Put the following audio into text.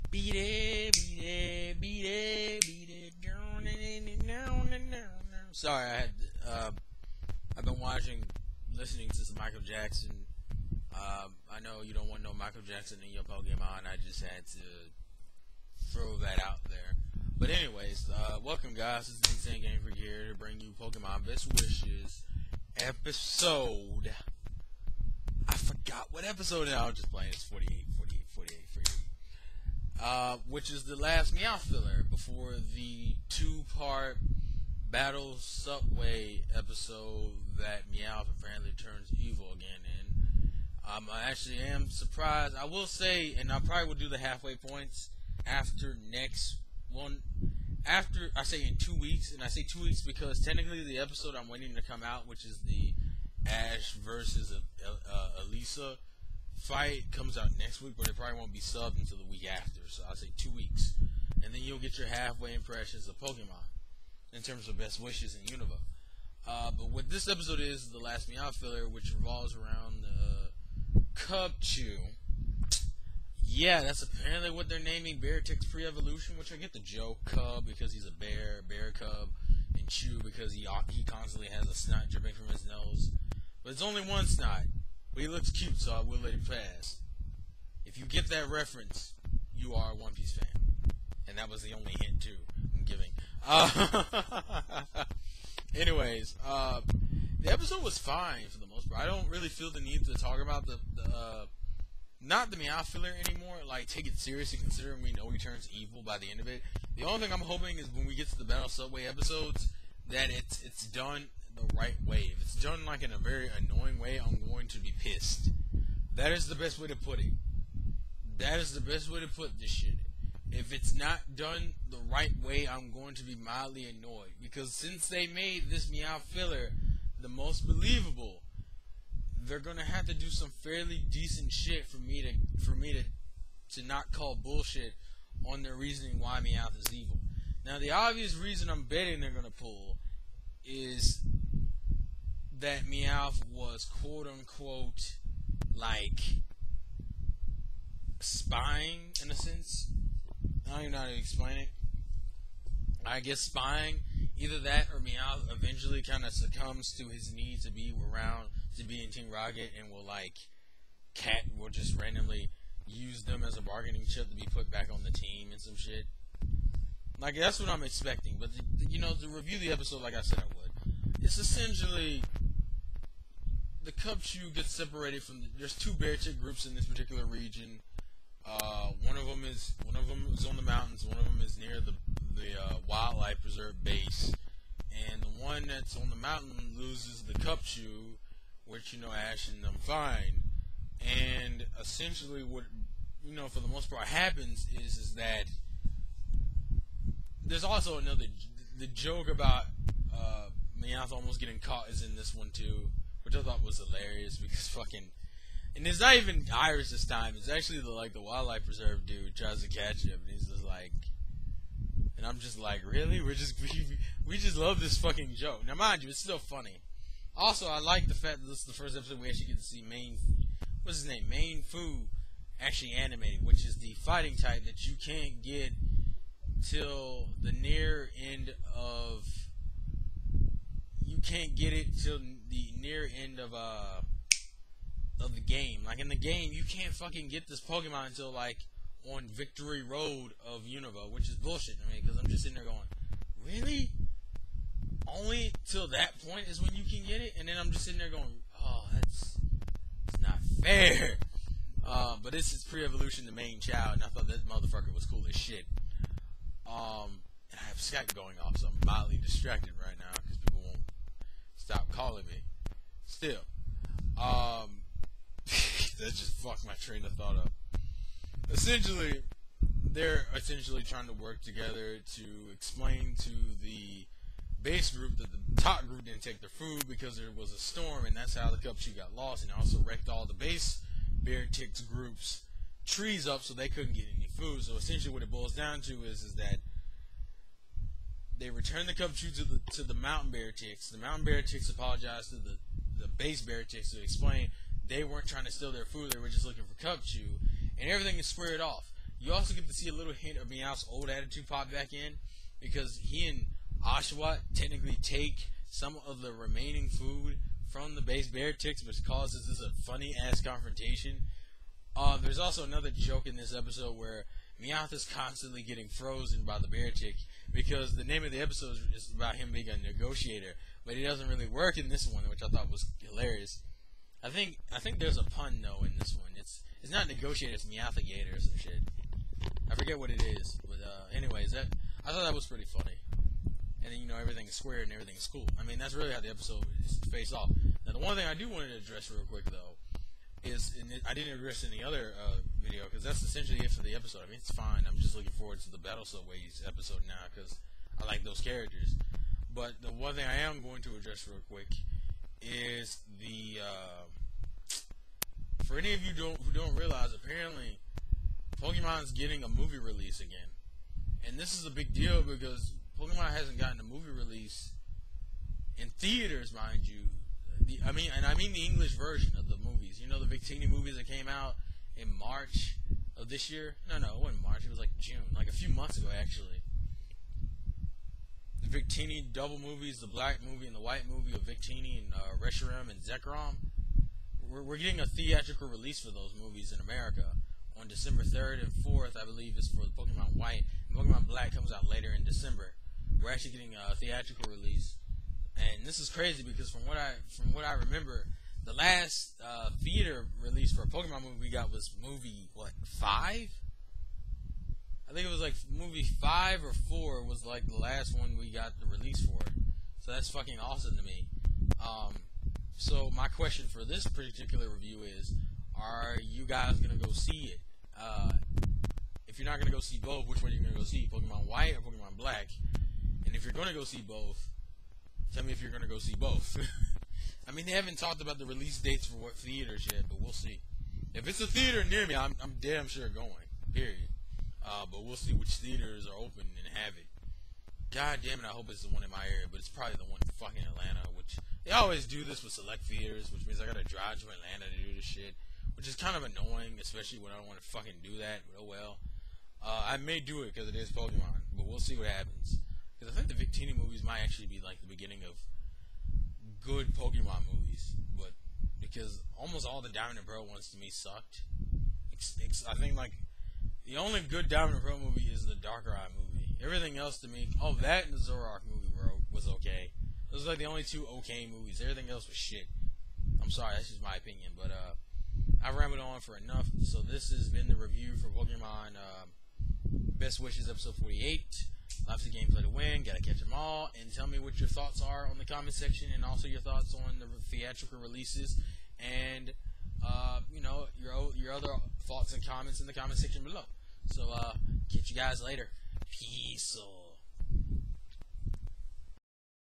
Beat it, beat it, beat it, beat it. Sorry, I've been listening to some Michael Jackson. I know you don't want no Michael Jackson in your Pokemon. I just had to throw that out there. But anyways, welcome guys. This is TheInsaneGamefreak here to bring you Pokemon Best Wishes episode. I forgot what episode I was just playing. It's 48. Which is the last MEOWTH filler before the two-part Battle Subway episode that MEOWTH apparently turns evil again in. I actually am surprised. I will say, and I probably will do the halfway points after next one. After, I say in 2 weeks, and I say 2 weeks because technically the episode I'm waiting to come out, which is the Ash versus Elisa fight, comes out next week, but it probably won't be subbed until the week after, so I'll say 2 weeks. And then you'll get your halfway impressions of Pokemon in terms of best wishes in Unova. But what this episode is the last MEOWTH filler, which revolves around Cubchoo. Yeah, that's apparently what they're naming Beartic's pre-evolution, which I get the joke. Cub because he's a bear cub, and Chew because he constantly has a snot dripping from his nose. But it's only one snot. But he looks cute, so I will let it pass. If you get that reference, you are a One Piece fan. And that was the only hint, too, I'm giving. Anyways, the episode was fine for the most part. I don't really feel the need to talk about not the MEOWTH filler anymore. Like, take it seriously considering we know he turns evil by the end of it. The only thing I'm hoping is when we get to the Battle Subway episodes, that it's done the right way. If it's done like in a very annoying way, I'm going to be pissed. That is the best way to put it. That is the best way to put this shit. If it's not done the right way, I'm going to be mildly annoyed. Because since they made this MEOWTH filler the most believable, they're gonna have to do some fairly decent shit for me to not call bullshit on their reasoning why MEOWTH is evil. Now the obvious reason I'm betting they're gonna pull is that MEOWTH was quote unquote like spying in a sense. I don't even know how to explain it. I guess spying, either that or MEOWTH eventually kind of succumbs to his need to be around, to be in Team Rocket, and will just randomly use them as a bargaining chip to be put back on the team and some shit. Like, that's what I'm expecting. But, to review the episode like I said I would, it's essentially the Cubchoo gets separated from there's two Beartic groups in this particular region. One of them is on the mountains. One of them is near the wildlife preserve base, and the one that's on the mountain loses the Cubchoo, which Ash and them find. And essentially, what for the most part happens is that there's also the joke about MEOWTH almost getting caught is in this one too, which I thought was hilarious because and it's not even Iris this time. It's actually the wildlife preserve dude tries to catch him, and he's just like, and I'm just like, really? We just love this fucking joke. Now, mind you, it's still funny. Also, I like the fact that this is the first episode we actually get to see what's his name? Main Fu actually animated, which is the fighting type that you can't get till the near end of. You can't get it till the near end of the game. Like in the game, you can't fucking get this Pokemon until on Victory Road of Unova, which is bullshit. I mean, because I'm just sitting there going, really? Only till that point is when you can get it? And then I'm just sitting there going, oh, it's not fair. But this is pre-evolution, the main child, and I thought that motherfucker was cool as shit. And I have Skype going off, so I'm mildly distracted right now because people won't stop calling me. Still, that just fucked my train of thought up. Essentially, they're trying to work together to explain to the base group that the top group didn't take their food because there was a storm, and that's how the Cubchoo got lost, and also wrecked all the base Beartic's groups trees up so they couldn't get any food. So essentially what it boils down to is that they returned the Cubchoo to the mountain Beartic's. The mountain Beartic's apologized to the base Beartic's to explain they weren't trying to steal their food, they were just looking for Cubchoo, and everything is squared off. you also get to see a little hint of Meowth's old attitude pop back in, because he and Oshawott technically take some of the remaining food from the base bear ticks, which causes this a funny ass confrontation. There's also another joke in this episode where Meowth is constantly getting frozen by the bear tick, because the name of the episode is about him being a negotiator, but he doesn't really work in this one, which I thought was hilarious. I think there's a pun though in this one. It's not negotiator, it's Meowthigator or some shit. I forget what it is, but anyways, I thought that was pretty funny. And then, you know, everything is square and everything is cool. I mean, that's really how the episode is faced off. Now, the one thing I do want to address real quick though is, and I didn't address in the other video, because that's essentially it for the episode. I mean, it's fine. I'm just looking forward to the Battle Subways episode now, because I like those characters. But the one thing I am going to address real quick is the for any of you who don't realize, apparently Pokemon's getting a movie release again, and this is a big deal because Pokemon hasn't gotten a movie release in theaters, mind you. I mean the English version of the movies. You know, the Victini movies that came out in March of this year? No, it wasn't March. It was like June, like a few months ago, actually. The Victini double movies, the black movie and the white movie of Victini and Reshiram and Zekrom. We're getting a theatrical release for those movies in America on December 3rd and 4th, I believe, is for Pokemon White. And Pokemon Black comes out later in December. We're actually getting a theatrical release. And this is crazy because from what I remember, the last theater release for a Pokemon movie we got was movie 5? I think it was like movie 5 or 4 was like the last one we got the release for. So that's fucking awesome to me. So my question for this particular review is, are you guys gonna go see it? If you're not gonna go see both, which one are you gonna go see? Pokemon White or Pokemon Black? And if you're gonna go see both, tell me if you're gonna go see both. I mean, they haven't talked about the release dates for what theaters yet, but we'll see. If it's a theater near me, I'm damn sure going. Period. But we'll see which theaters are open and have it. God damn it, I hope it's the one in my area, but it's probably the one in fucking Atlanta, which they always do this with select theaters, which means I gotta drive to Atlanta to do this shit, which is kind of annoying, especially when I don't want to fucking do that. But oh well. I may do it because it is Pokemon, but we'll see what happens. Because I think the Victini movies might actually be like the beginning of good Pokemon movies, but because almost all the Diamond and Pearl ones to me sucked. I think like the only good Diamond and Pearl movie is the Darker-Eye movie. Everything else to me, that and the Zoroark movie was okay. Those are like the only two okay movies. Everything else was shit. I'm sorry, that's just my opinion, but I've rambled on for enough. So this has been the review for Pokemon Best Wishes episode 48. Life's a gameplay to win. Gotta catch them all. And tell me what your thoughts are on the comment section, and also your thoughts on the theatrical releases, and you know, your other thoughts and comments in the comment section below. So catch you guys later. Peace.